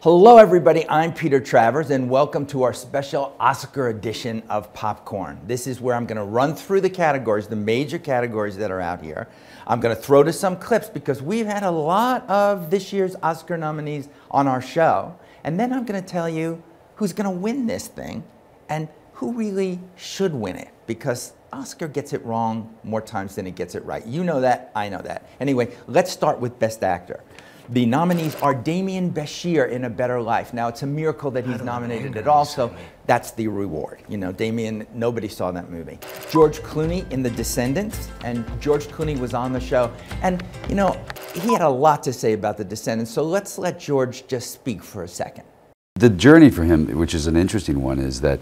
Hello everybody, I'm Peter Travers and welcome to our special Oscar edition of Popcorn. This is where I'm going to run through the categories, the major categories that are out here. I'm going to throw to some clips because we've had a lot of this year's Oscar nominees on our show. And then I'm going to tell you who's going to win this thing and who really should win it, because Oscar gets it wrong more times than it gets it right. You know that, I know that. Anyway, let's start with Best Actor. The nominees are Damien Bashir in A Better Life. Now, it's a miracle that he's nominated at all, so that's the reward. You know, Damien, nobody saw that movie. George Clooney in The Descendants, and George Clooney was on the show. And, you know, he had a lot to say about The Descendants, so let's let George just speak for a second. The journey for him, which is an interesting one, is that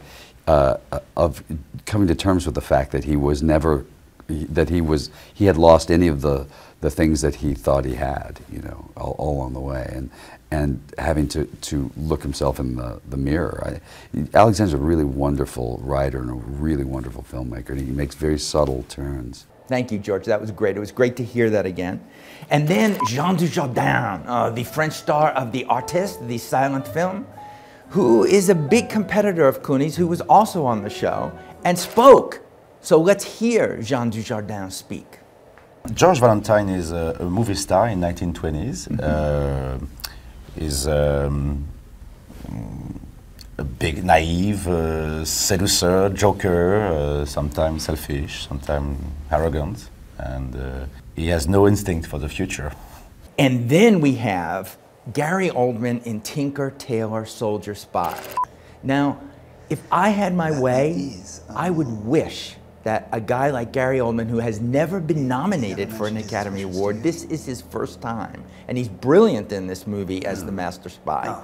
of coming to terms with the fact that he was never, he had lost any of the things that he thought he had, you know, all along the way, and having to look himself in the mirror. Alexander's a really wonderful writer and a really wonderful filmmaker, and he makes very subtle turns. Thank you, George. That was great. It was great to hear that again. And then Jean Dujardin, the French star of The Artist, the silent film, who is a big competitor of Clooney's, who was also on the show and spoke. So let's hear Jean Dujardin speak. George Valentine is a movie star in 1920s. Is a big, naive, seducer, joker, sometimes selfish, sometimes arrogant, and he has no instinct for the future. And then we have Gary Oldman in Tinker, Tailor, Soldier, Spy. Now, if I had my way, I would wish that a guy like Gary Oldman, who has never been nominated for an Academy Award, this is his first time, and he's brilliant in this movie as the Master Spy.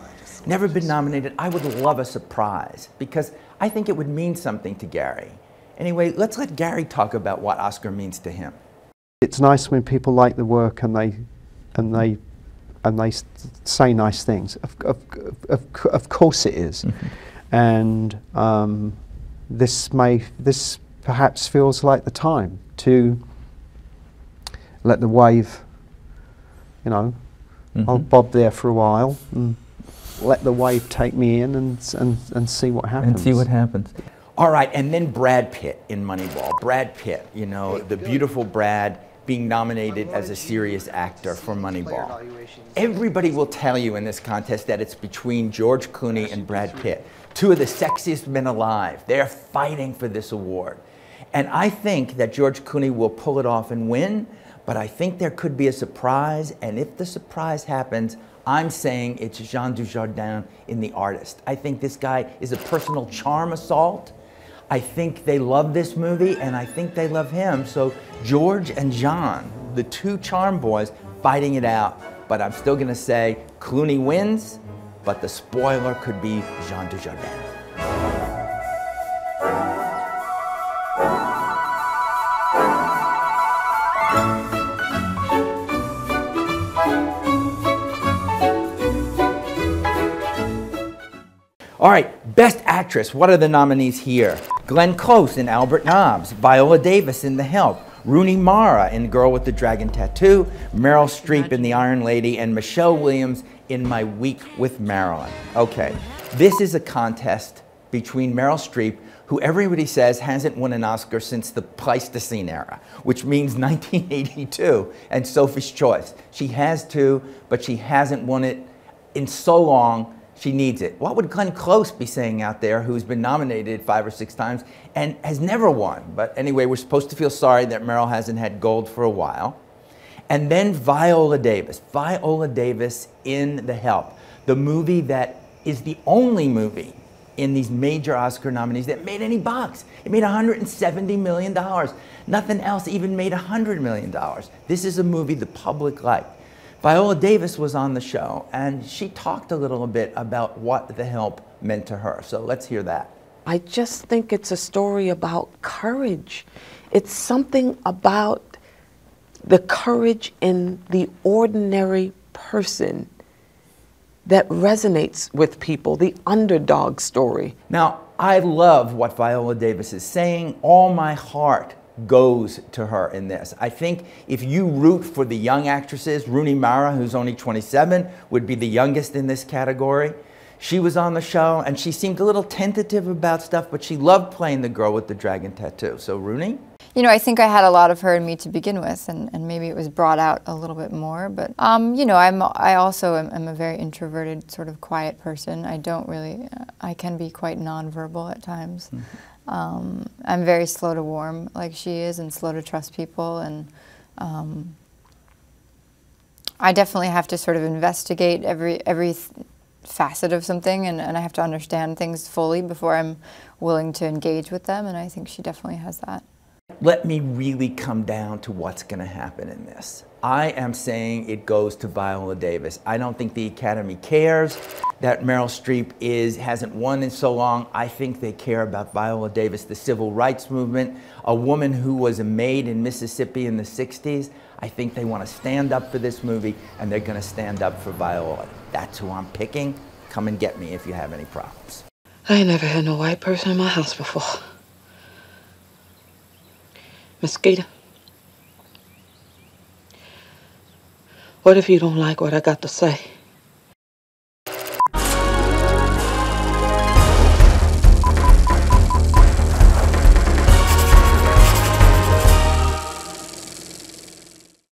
Never been nominated. I would love a surprise, because I think it would mean something to Gary. Anyway, let's let Gary talk about what Oscar means to him. It's nice when people like the work and they say nice things. Of course it is. And this perhaps feels like the time to let the wave, you know, I'll bob there for a while and let the wave take me in and see what happens. And see what happens. All right, and then Brad Pitt in Moneyball. Brad Pitt, you know, the beautiful Brad, being nominated as a serious actor for Moneyball. Everybody will tell you in this contest that it's between George Clooney and Brad Pitt, two of the sexiest men alive. They're fighting for this award. And I think that George Clooney will pull it off and win, but I think there could be a surprise, and if the surprise happens, I'm saying it's Jean Dujardin in The Artist. I think this guy is a personal charm assault. I think they love this movie, and I think they love him. So George and Jean, the two charm boys, fighting it out. But I'm still gonna say Clooney wins, but the spoiler could be Jean Dujardin. All right, Best Actress. What are the nominees here? Glenn Close in Albert Nobbs, Viola Davis in The Help, Rooney Mara in Girl with the Dragon Tattoo, Meryl Streep in The Iron Lady, and Michelle Williams in My Week with Marilyn. Okay, this is a contest between Meryl Streep, who everybody says hasn't won an Oscar since the Pleistocene era, which means 1982, and Sophie's Choice. She has two, but she hasn't won it in so long. She needs it. What would Glenn Close be saying out there, who's been nominated 5 or 6 times and has never won? But anyway, we're supposed to feel sorry that Meryl hasn't had gold for a while. And then Viola Davis. Viola Davis in The Help, the movie that is the only movie in these major Oscar nominees that made any box. It made $170 million. Nothing else even made $100 million. This is a movie the public liked. Viola Davis was on the show, and she talked a little bit about what The Help meant to her. So let's hear that. I just think it's a story about courage. It's something about the courage in the ordinary person that resonates with people, the underdog story. Now, I love what Viola Davis is saying. All my heart, goes to her in this. I think if you root for the young actresses, Rooney Mara, who's only 27, would be the youngest in this category. She was on the show, and she seemed a little tentative about stuff, but she loved playing the girl with the dragon tattoo. So, Rooney? You know, I think I had a lot of her in me to begin with, and maybe it was brought out a little bit more. But, you know, I also am a very introverted, sort of quiet person. I don't really, I can be quite nonverbal at times. Mm-hmm. I'm very slow to warm, like she is, and slow to trust people. And I definitely have to sort of investigate every facet of something, and I have to understand things fully before I'm willing to engage with them. And I think she definitely has that. Let me really come down to what's going to happen in this. I am saying it goes to Viola Davis. I don't think the Academy cares that Meryl Streep hasn't won in so long. I think they care about Viola Davis, the civil rights movement, a woman who was a maid in Mississippi in the 60s. I think they want to stand up for this movie, and they're going to stand up for Viola. That's who I'm picking. Come and get me if you have any problems. I ain't never had no white person in my house before. Mosquito, what if you don't like what I got to say?